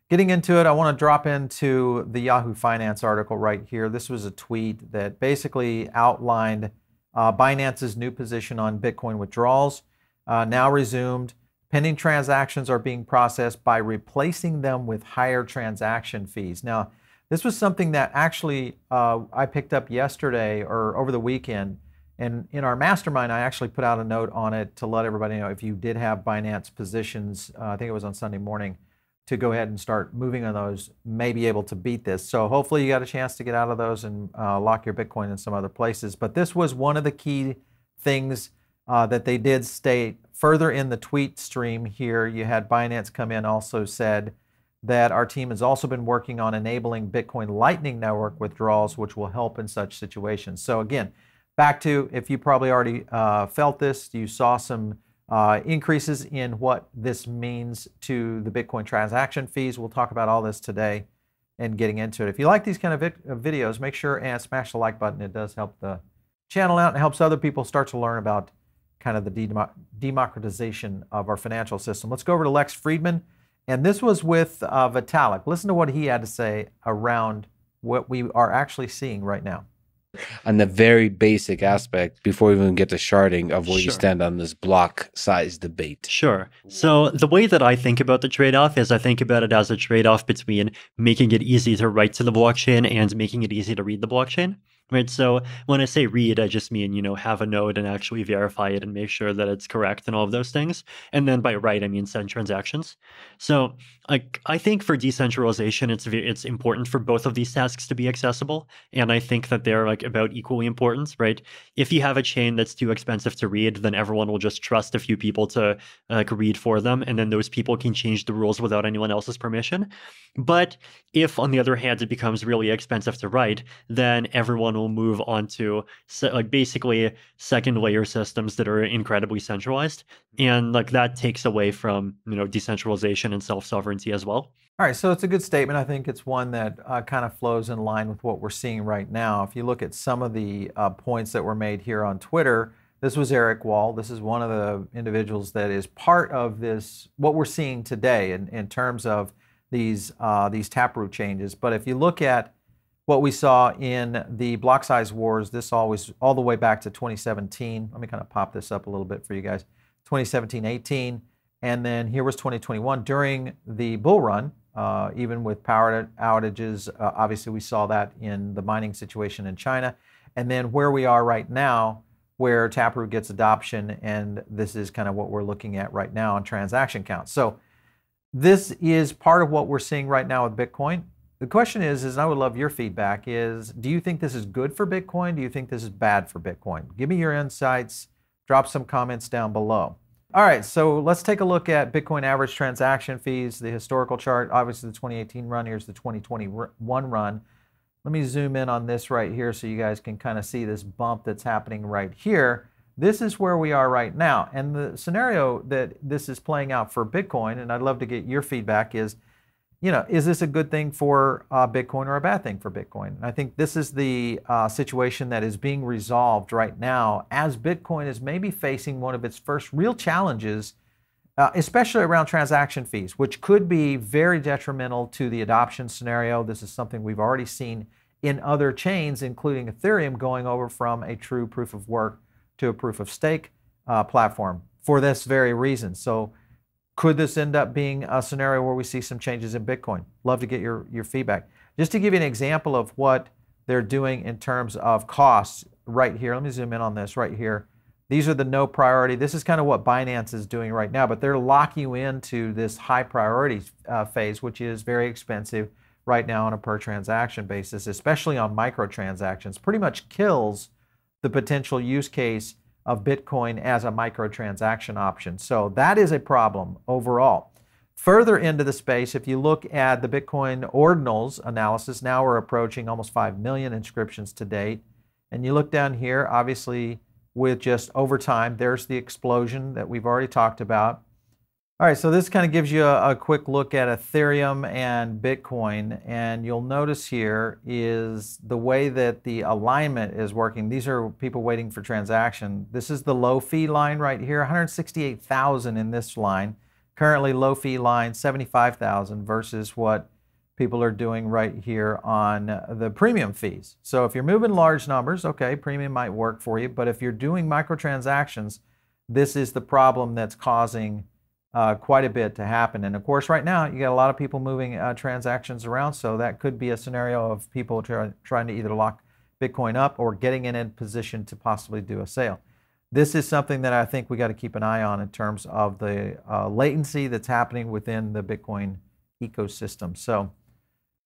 Getting into it, I want to drop into the Yahoo Finance article right here. This was a tweet that basically outlined Binance's new position on Bitcoin withdrawals, now resumed. Pending transactions are being processed by replacing them with higher transaction fees. Now, this was something that actually I picked up yesterday or over the weekend. And in our mastermind, I actually put out a note on it to let everybody know if you did have Binance positions, I think it was on Sunday morning, to go ahead and start moving on those, may be able to beat this. So hopefully you got a chance to get out of those and lock your Bitcoin in some other places. But this was one of the key things that they did state further in the tweet stream here. You had Binance come in, also said that our team has also been working on enabling Bitcoin Lightning Network withdrawals, which will help in such situations. So again, back to, if you probably already felt this, you saw some increases in what this means to the Bitcoin transaction fees. We'll talk about all this today and getting into it. If you like these kind of videos, make sure and smash the like button. It does help the channel out and helps other people start to learn about kind of the democratization of our financial system. Let's go over to Lex Friedman. And this was with Vitalik. Listen to what he had to say around what we are actually seeing right now. On the very basic aspect, before we even get to sharding, of where you stand on this block size debate. Sure. So the way that I think about the trade-off is I think about it as a trade-off between making it easy to write to the blockchain and making it easy to read the blockchain. Right. So when I say read, I just mean, have a node and actually verify it and make sure that it's correct and all of those things. And then by write, I mean send transactions. So I think for decentralization, it's important for both of these tasks to be accessible. And I think that they're about equally important, right? If you have a chain that's too expensive to read, then everyone will just trust a few people to read for them. And then those people can change the rules without anyone else's permission. But if, on the other hand, it becomes really expensive to write, then everyone will move on to basically second layer systems that are incredibly centralized. And that takes away from, decentralization and self-sovereignty as well. All right, so it's a good statement. I think it's one that kind of flows in line with what we're seeing right now. If you look at some of the points that were made here on Twitter, this was Eric Wall. This is one of the individuals that is part of this, what we're seeing today in terms of these Taproot changes. But if you look at what we saw in the Blocksize Wars, this always all the way back to 2017. Let me kind of pop this up a little bit for you guys. 2017, 18, and then here was 2021 during the bull run. Even with power outages, obviously we saw that in the mining situation in China, and then where we are right now, where Taproot gets adoption, and this is kind of what we're looking at right now on transaction count. So this is part of what we're seeing right now with Bitcoin. The question is, and I would love your feedback, is do you think this is good for Bitcoin? Do you think this is bad for Bitcoin? Give me your insights. Drop some comments down below. All right, so let's take a look at Bitcoin average transaction fees, the historical chart. Obviously the 2018 run, here's the 2021 run. Let me zoom in on this right here so you guys can kind of see this bump that's happening right here. This is where we are right now. And the scenario that this is playing out for Bitcoin, and I'd love to get your feedback, is, is this a good thing for Bitcoin or a bad thing for Bitcoin? And I think this is the situation that is being resolved right now as Bitcoin is maybe facing one of its first real challenges, especially around transaction fees, which could be very detrimental to the adoption scenario. This is something we've already seen in other chains, including Ethereum, going over from a true proof of work to a proof of stake platform for this very reason. So could this end up being a scenario where we see some changes in Bitcoin? Love to get your feedback. Just to give you an example of what they're doing in terms of costs right here. Let me zoom in on this right here. These are the no priority. This is kind of what Binance is doing right now, but they're locking you into this high priority phase, which is very expensive right now on a per transaction basis, especially on microtransactions. Pretty much kills the potential use case of Bitcoin as a microtransaction option. So that is a problem overall. Further into the space, if you look at the Bitcoin Ordinals analysis, now we're approaching almost 5 million inscriptions to date. And you look down here, obviously with just over time, there's the explosion that we've already talked about. All right, so this kind of gives you a quick look at Ethereum and Bitcoin, and you'll notice here is the way that the alignment is working. These are people waiting for transaction. This is the low fee line right here, 168,000 in this line, Currently low fee line 75,000 versus what people are doing right here on the premium fees. So if you're moving large numbers, okay, premium might work for you, but if you're doing microtransactions, this is the problem that's causing quite a bit to happen. And of course, right now, you got a lot of people moving transactions around, so that could be a scenario of people trying to either lock Bitcoin up or getting in a position to possibly do a sale. This is something that I think we got to keep an eye on in terms of the latency that's happening within the Bitcoin ecosystem. So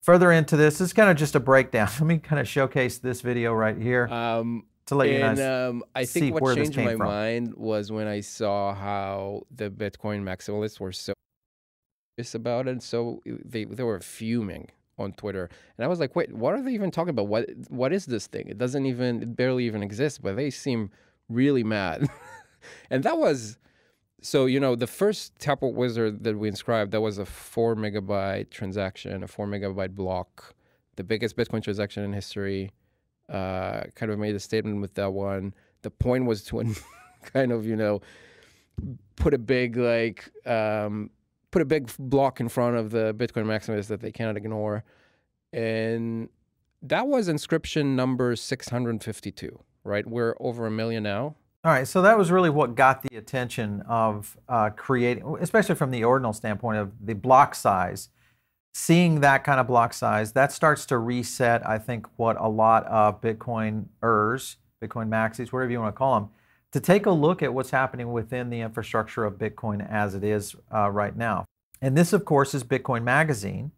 further into this is kind of just a breakdown. Let me kind of showcase this video right here to let you guys I see think where what this changed came my from. mind was when I saw how the Bitcoin maximalists were so serious about it. So they were fuming on Twitter, and I was like, wait, what are they even talking about? What is this thing? It barely even exists, but they seem really mad. And that was, so, you know, the first Taproot wizard that we inscribed, that was a 4 megabyte transaction, a 4 megabyte block, the biggest Bitcoin transaction in history. Kind of made a statement with that one. The point was to kind of, you know, put a big block in front of the Bitcoin maximalists that they cannot ignore. And that was inscription number 652, right? We're over 1 million now. All right, so that was really what got the attention of creating, especially from the Ordinal standpoint of the block size. Seeing that kind of block size, that starts to reset, I think, what a lot of Bitcoiners, Bitcoin maxis, whatever you want to call them, to take a look at what's happening within the infrastructure of Bitcoin as it is right now. And this, of course, is BitcoinMagazine.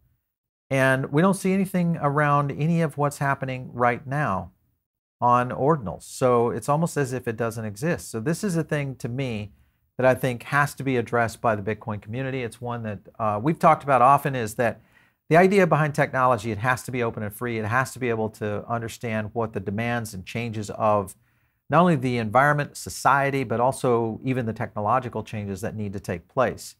And we don't see anything around any of what's happening right now on Ordinals. So it's almost as if it doesn't exist. So this is a thing to me that I think has to be addressed by the Bitcoin community. It's one that we've talked about often, is that the idea behind technology, it has to be open and free. It has to be able to understand what the demands and changes of not only the environment, society, but also even the technological changes that need to take place.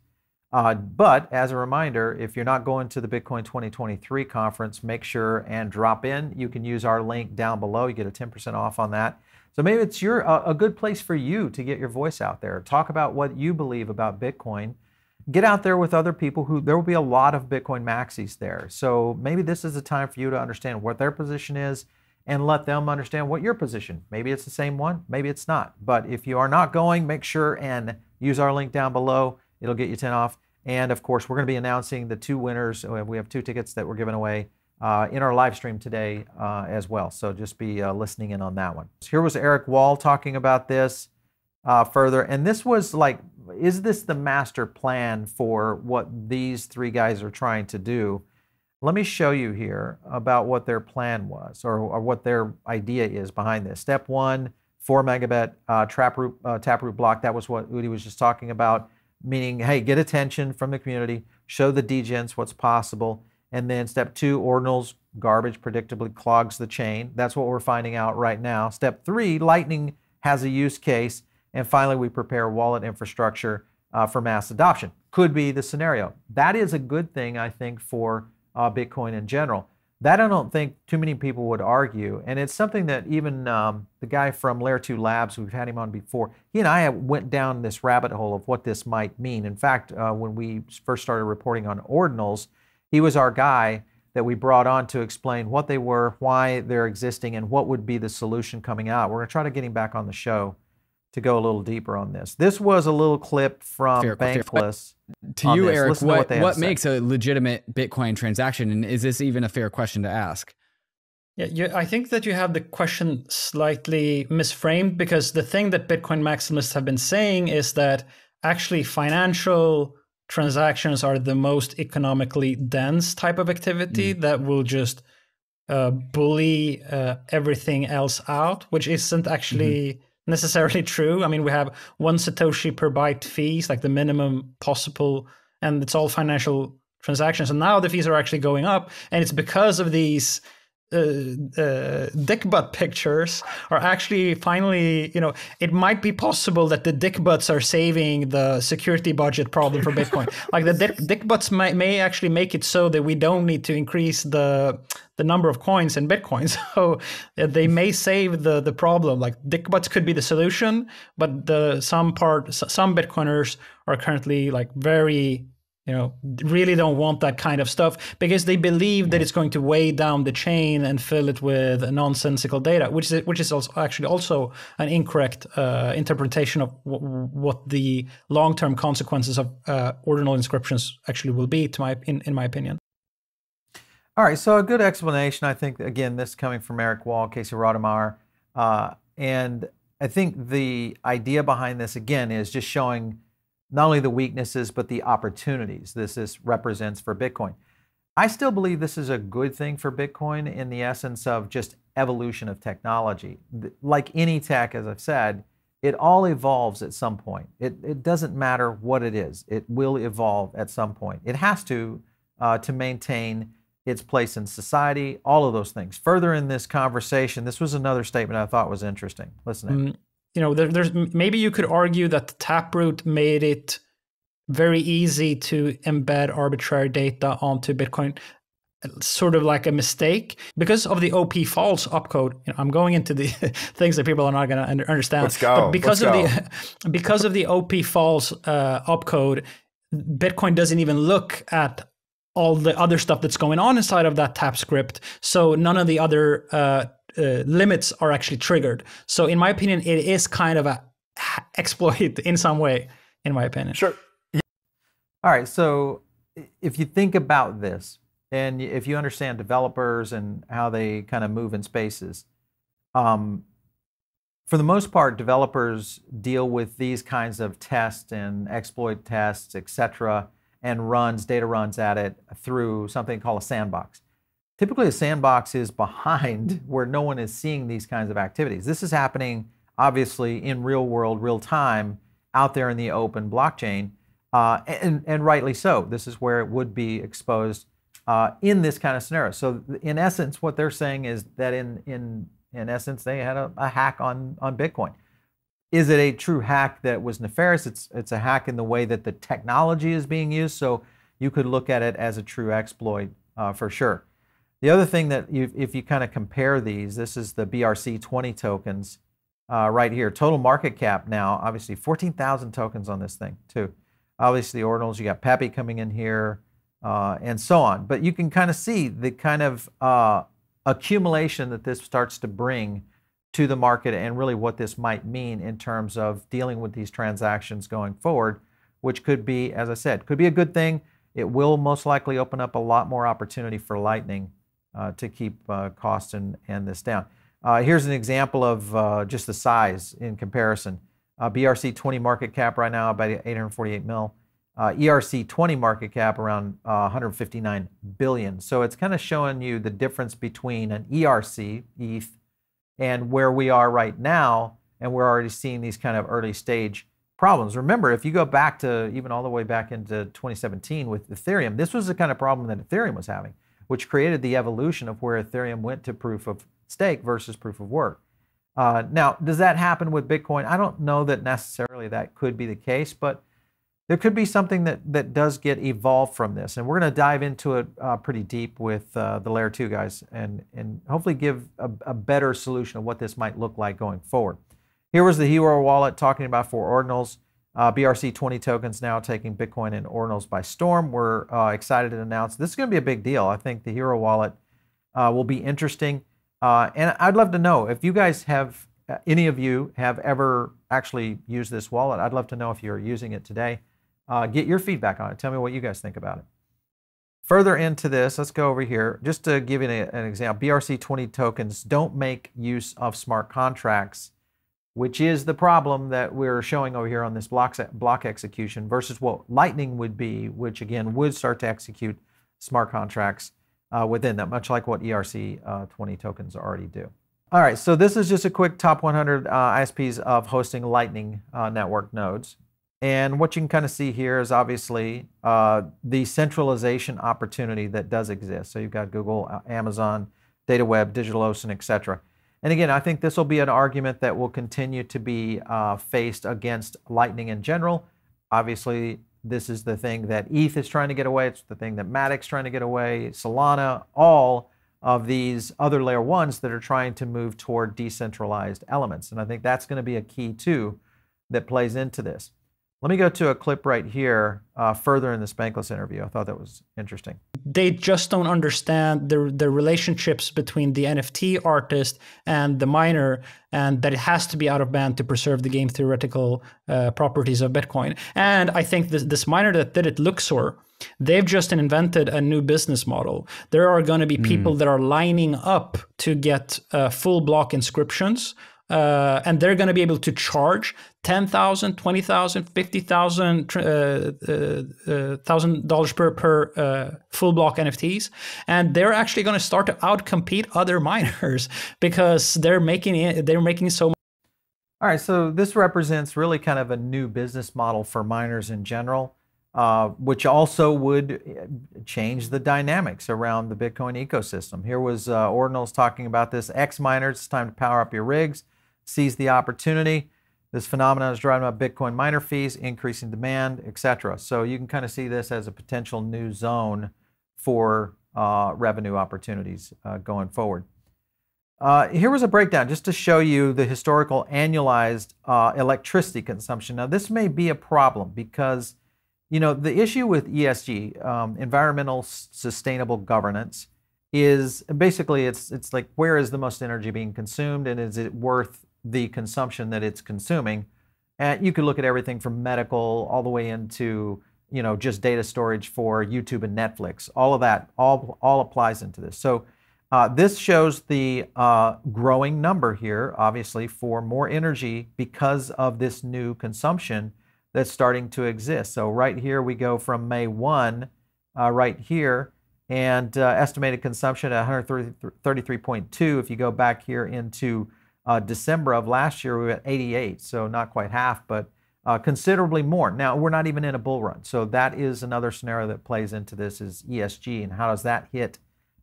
But as a reminder, if you're not going to the Bitcoin 2023 conference, make sure and drop in. You can use our link down below. You get a 10% off on that. So maybe it's a good place for you to get your voice out there. Talk about what you believe about Bitcoin. Get out there with other people who, there will be a lot of Bitcoin maxis there. So maybe this is the time for you to understand what their position is and let them understand what your position. Maybe it's the same one, maybe it's not. But if you are not going, make sure and use our link down below. It'll get you 10 off. And of course, we're going to be announcing the 2 winners. We have 2 tickets that we're giving away in our live stream today as well. So just be listening in on that one. So here was Eric Wall talking about this further. And this was like, is this the master plan for what these 3 guys are trying to do? Let me show you here about what their plan was, or what their idea is behind this. Step 1, 4 megabit Taproot block. That was what Udi was just talking about. Meaning, hey, get attention from the community, show the degens what's possible. And then step 2, Ordinals, garbage predictably clogs the chain. That's what we're finding out right now. Step 3, Lightning has a use case. And finally, we prepare wallet infrastructure for mass adoption. Could be the scenario. That is a good thing, I think, for Bitcoin in general. That I don't think too many people would argue. And it's something that even the guy from Layer 2 Labs, we've had him on before, he and I went down this rabbit hole of what this might mean. In fact, when we first started reporting on Ordinals, he was our guy that we brought on to explain what they were, why they're existing, and what would be the solution coming out. We're going to try to get him back on the show to go a little deeper on this. This was a little clip from Bankless. To you, Eric, what makes a legitimate Bitcoin transaction? And is this even a fair question to ask? Yeah, I think that you have the question slightly misframed, because the thing that Bitcoin maximalists have been saying is that actually financial transactions are the most economically dense type of activity that will just bully everything else out, which isn't actually necessarily true. I mean, we have 1 Satoshi per byte fees, like the minimum possible, and it's all financial transactions. And now the fees are actually going up, and it's because of these dick butt pictures are actually finally, it might be possible that the dick butts are saving the security budget problem for Bitcoin. Like the dick butts may actually make it so that we don't need to increase the number of coins in Bitcoin. So they may save the problem. Like dick butts could be the solution, but some Bitcoiners are currently like very, really don't want that kind of stuff because they believe that it's going to weigh down the chain and fill it with nonsensical data, which is also an incorrect interpretation of what the long-term consequences of ordinal inscriptions actually will be, in my opinion. All right, so a good explanation, I think, again, this coming from Eric Wall, Casey Rodemeyer, and I think the idea behind this, again, is just showing not only the weaknesses, but the opportunities this represents for Bitcoin. I still believe this is a good thing for Bitcoin in the essence of just evolution of technology. Like any tech, as I've said, it all evolves at some point. It doesn't matter what it is. It will evolve at some point. It has to maintain its place in society, all of those things. Further in this conversation, this was another statement I thought was interesting. Listen in. There's maybe you could argue that the Taproot made it very easy to embed arbitrary data onto Bitcoin, sort of like a mistake because of the OP false opcode. I'm going into the things that people are not going to understand. Let's go. But because of the OP false opcode, Bitcoin doesn't even look at all the other stuff that's going on inside of that tap script. So none of the other limits are actually triggered. So in my opinion, it is kind of a exploit in some way, in my opinion. Sure. All right, so if you think about this, and if you understand developers and how they kind of move in spaces, for the most part, developers deal with these kinds of tests and exploit tests, etc., and data runs at it through something called a sandbox. Typically, a sandbox is behind where no one is seeing these kinds of activities. This is happening, obviously, in real world, real time, out there in the open blockchain, and rightly so. This is where it would be exposed in this kind of scenario. So in essence, what they're saying is that in essence, they had a hack on Bitcoin. Is it a true hack that was nefarious? It's a hack in the way that the technology is being used. So you could look at it as a true exploit for sure. The other thing that if you kind of compare these, this is the BRC-20 tokens right here. Total market cap now, obviously 14,000 tokens on this thing too. Obviously the ordinals, you got Pepe coming in here and so on. But you can kind of see the kind of accumulation that this starts to bring to the market and really what this might mean in terms of dealing with these transactions going forward, which could be, as I said, could be a good thing. It will most likely open up a lot more opportunity for Lightning to keep costs and this down. Here's an example of just the size in comparison. BRC-20 market cap right now about 848 mil. ERC-20 market cap around 159 billion. So it's kind of showing you the difference between an ERC, ETH, and where we are right now, and we're already seeing these kind of early stage problems. Remember, if you go back to even all the way back into 2017 with Ethereum, this was the kind of problem that Ethereum was having, which created the evolution of where Ethereum went to proof of stake versus proof of work. Now, does that happen with Bitcoin? I don't know that necessarily that could be the case, but there could be something that does get evolved from this. And we're going to dive into it pretty deep with the Layer 2 guys and hopefully give a better solution of what this might look like going forward. Here was the Hiro wallet talking about for Ordinals. BRC-20 tokens now taking Bitcoin and Ordinals by storm. We're excited to announce this is going to be a big deal. I think the Hiro wallet will be interesting. And I'd love to know if you guys have, any of you have ever actually used this wallet. I'd love to know if you're using it today. Get your feedback on it. Tell me what you guys think about it. Further into this, let's go over here. Just to give you an example, BRC-20 tokens don't make use of smart contracts, which is the problem that we're showing over here on this block execution versus what Lightning would be, which again would start to execute smart contracts within that, much like what ERC-20 tokens already do. All right, so this is just a quick top 100 ISPs of hosting Lightning network nodes. And what you can kind of see here is obviously the centralization opportunity that does exist. So you've got Google, Amazon, DataWeb, DigitalOcean, etc. And again, I think this will be an argument that will continue to be faced against Lightning in general. Obviously, this is the thing that ETH is trying to get away. It's the thing that Matic's trying to get away. Solana, all of these other layer ones that are trying to move toward decentralized elements. And I think that's going to be a key too that plays into this. Let me go to a clip right here further in the Spankless interview. I thought that was interesting. They just don't understand the relationships between the NFT artist and the miner, and that it has to be out of band to preserve the game theoretical properties of Bitcoin. And I think this miner that did it, Luxor, they've just invented a new business model. There are going to be people that are lining up to get full block inscriptions. And they're going to be able to charge $10,000, $20,000, $50,000, $1,000 per full block NFTs, and they're actually going to start to outcompete other miners because they're making so much. All right, so this represents really kind of a new business model for miners in general, which also would change the dynamics around the Bitcoin ecosystem. Here was Ordinals talking about this. Miners, it's time to power up your rigs. Seize the opportunity. This phenomenon is driving up Bitcoin miner fees, increasing demand, etc. So you can kind of see this as a potential new zone for revenue opportunities going forward. Here was a breakdown just to show you the historical annualized electricity consumption. Now this may be a problem because, you know, the issue with ESG, environmental sustainable governance, is basically it's like, where is the most energy being consumed, and is it worth the consumption that it's consuming? And you could look at everything from medical all the way into, you know, just data storage for YouTube and Netflix. All of that all applies into this. So this shows the growing number here, obviously, for more energy because of this new consumption that's starting to exist. So right here we go from May 1 right here, and estimated consumption at 133.2. If you go back here into December of last year, we were at 88, so not quite half, but considerably more. Now, we're not even in a bull run, so that is another scenario that plays into this, is ESG, and how does that hit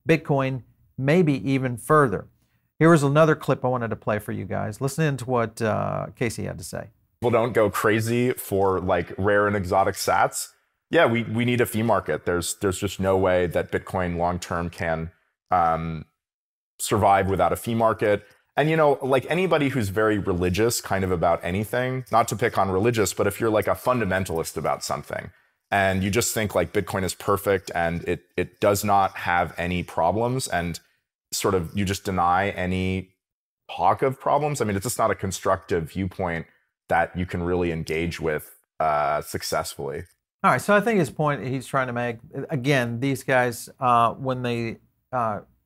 Bitcoin, maybe even further. Here was another clip I wanted to play for you guys. Listen to what Casey had to say. People don't go crazy for like rare and exotic sats. Yeah, we need a fee market. There's just no way that Bitcoin long-term can survive without a fee market. And, you know, like anybody who's very religious kind of about anything, not to pick on religious, but if you're like a fundamentalist about something and you just think like Bitcoin is perfect and it does not have any problems, and sort of you just deny any talk of problems, I mean, it's just not a constructive viewpoint that you can really engage with successfully. All right, so I think his point he's trying to make, again, these guys, when they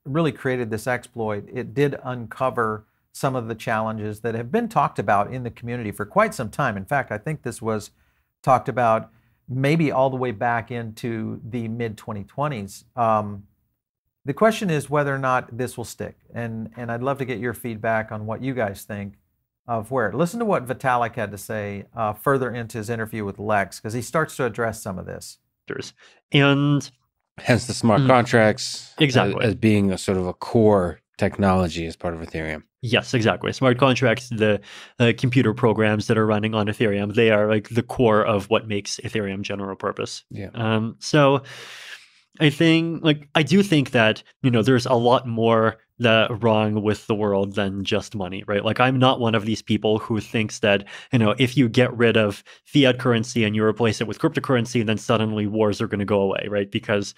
really created this exploit, it did uncover some of the challenges that have been talked about in the community for quite some time. In fact, I think this was talked about maybe all the way back into the mid-2020s. The question is whether or not this will stick. And I'd love to get your feedback on what you guys think of where. Listen to what Vitalik had to say further into his interview with Lex, because he starts to address some of this. And hence the smart contracts exactly as being a sort of a core technology as part of Ethereum. Yes, exactly. Smart contracts, the computer programs that are running on Ethereum, they are like the core of what makes Ethereum general purpose. Yeah. So I do think that, you know, there's a lot more wrong with the world than just money, right? Like, I'm not one of these people who thinks that, you know, if you get rid of fiat currency and you replace it with cryptocurrency, then suddenly wars are going to go away, right? Because,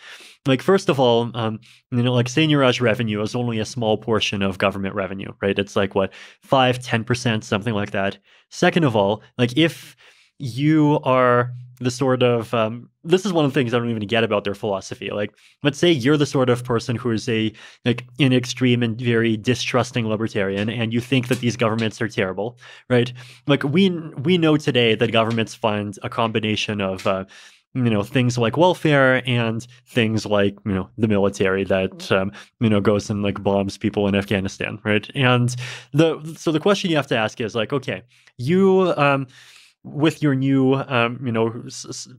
like, first of all, you know, like, seigniorage revenue is only a small portion of government revenue, right? It's like, what, 5-10%, something like that. Second of all, like, if you are the sort of, this is one of the things I don't even get about their philosophy. Like, let's say you're the sort of person who is an extreme and very distrusting libertarian, and you think that these governments are terrible, right? Like, we know today that governments fund a combination of, you know, things like welfare and things like, you know, the military that, you know, goes and like bombs people in Afghanistan, right? And so the question you have to ask is like, okay, with your new,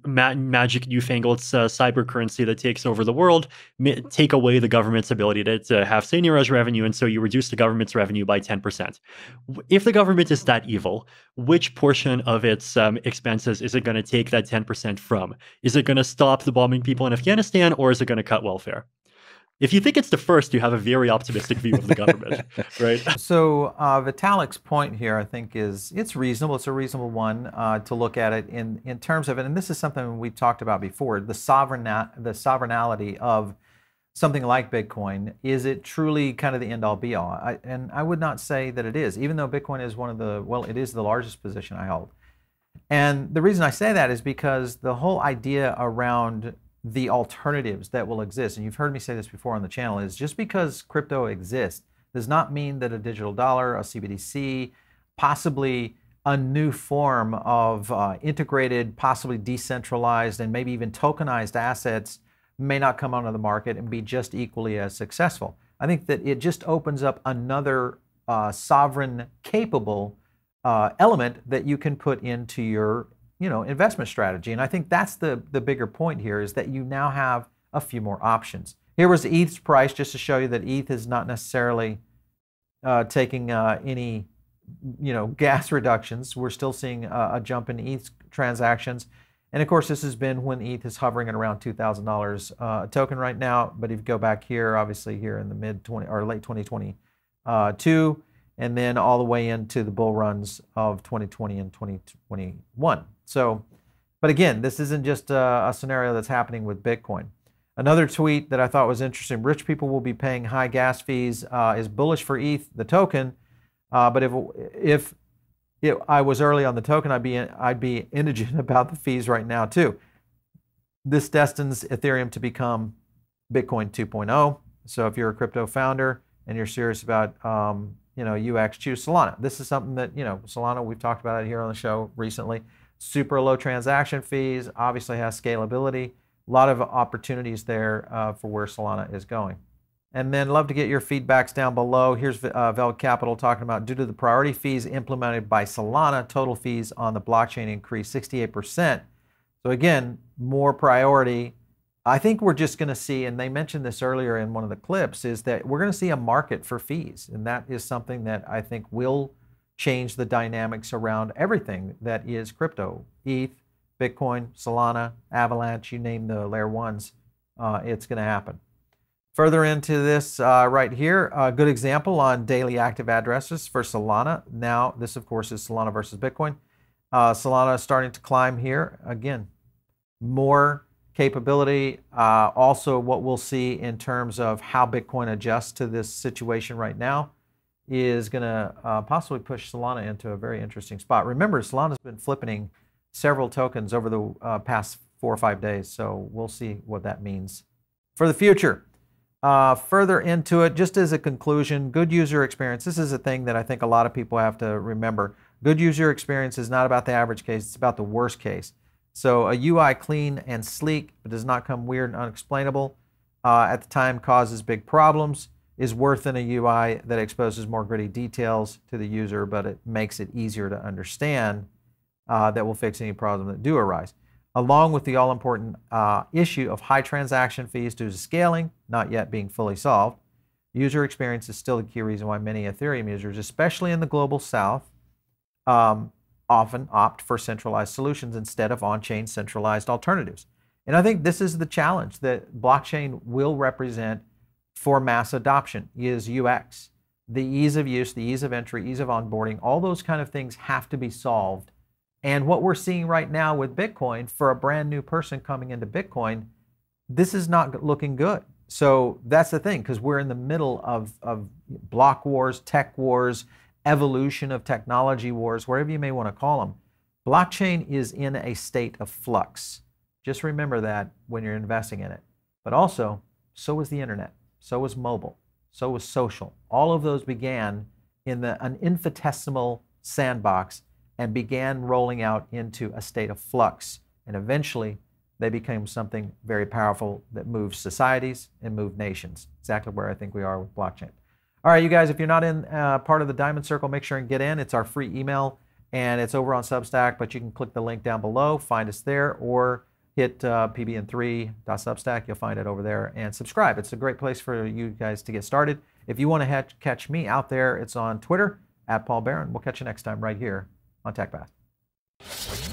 magic newfangled cyber currency that takes over the world, take away the government's ability to have seigniorage revenue, and so you reduce the government's revenue by 10%. If the government is that evil, which portion of its expenses is it going to take that 10% from? Is it going to stop the bombing people in Afghanistan, or is it going to cut welfare? If you think it's the first, you have a very optimistic view of the government, right? So Vitalik's point here, I think, it's reasonable. It's a reasonable one to look at it in terms of it. And this is something we've talked about before, the sovereignty of something like Bitcoin. Is it truly kind of the end-all be-all? And I would not say that it is, even though Bitcoin is it is the largest position I hold. And the reason I say that is because the whole idea around the alternatives that will exist, and you've heard me say this before on the channel, is just because crypto exists does not mean that a digital dollar, a CBDC, possibly a new form of integrated, possibly decentralized, and maybe even tokenized assets may not come onto the market and be just equally as successful. I think that it just opens up another sovereign capable element that you can put into your investment strategy. And I think that's the bigger point here, is that you now have a few more options. Here was ETH's price, just to show you that ETH is not necessarily taking any gas reductions. We're still seeing a jump in ETH transactions. And of course, this has been when ETH is hovering at around $2,000 a token right now. But if you go back here, obviously here in the late 2022, and then all the way into the bull runs of 2020 and 2021. So, but again, this isn't just a scenario that's happening with Bitcoin. Another tweet that I thought was interesting: rich people will be paying high gas fees, is bullish for ETH, the token. But if I was early on the token, I'd be indigent about the fees right now too. This destines Ethereum to become Bitcoin 2.0. So if you're a crypto founder and you're serious about UX, choose Solana. This is something that, Solana, we've talked about it here on the show recently. Super low transaction fees, obviously has scalability, a lot of opportunities there for where Solana is going. And then love to get your feedbacks down below. Here's Vel Capital talking about, due to the priority fees implemented by Solana, total fees on the blockchain increased 68%. So again, more priority. I think we're just going to see, and they mentioned this earlier in one of the clips, is that we're going to see a market for fees. And that is something that I think will change the dynamics around everything that is crypto. ETH, Bitcoin, Solana, Avalanche, you name the layer ones, it's going to happen. Further into this right here, a good example on daily active addresses for Solana. Now, this of course is Solana versus Bitcoin. Solana is starting to climb here. Again, more capability. Also, what we'll see in terms of how Bitcoin adjusts to this situation right now is going to possibly push Solana into a very interesting spot. Remember, Solana's been flipping several tokens over the past 4 or 5 days, so we'll see what that means for the future. Further into it, just as a conclusion, good user experience. This is a thing that I think a lot of people have to remember. Good user experience is not about the average case, it's about the worst case. So a UI clean and sleek, but does not come weird and unexplainable, at the time causes big problems, is worse than a UI that exposes more gritty details to the user, but it makes it easier to understand, that will fix any problem that do arise. Along with the all-important issue of high transaction fees due to scaling, not yet being fully solved, user experience is still the key reason why many Ethereum users, especially in the global south, often opt for centralized solutions instead of on-chain centralized alternatives. And I think this is the challenge that blockchain will represent for mass adoption, is UX. The ease of use, the ease of entry, ease of onboarding, all those kind of things have to be solved. And what we're seeing right now with Bitcoin, for a brand new person coming into Bitcoin, this is not looking good. So that's the thing, because we're in the middle of block wars, tech wars, evolution of technology wars, whatever you may want to call them. Blockchain is in a state of flux. Just remember that when you're investing in it. But also, so is the internet, so was mobile, so was social. All of those began in an infinitesimal sandbox and began rolling out into a state of flux. And eventually, they became something very powerful that moves societies and moved nations. Exactly where I think we are with blockchain. All right, you guys, if you're not in part of the Diamond Circle, make sure and get in. It's our free email and it's over on Substack, but you can click the link down below, find us there, or hit pbn3.substack. You'll find it over there, and subscribe. It's a great place for you guys to get started. If you want to catch me out there, it's on Twitter, @Paul Barron. We'll catch you next time right here on TechPath.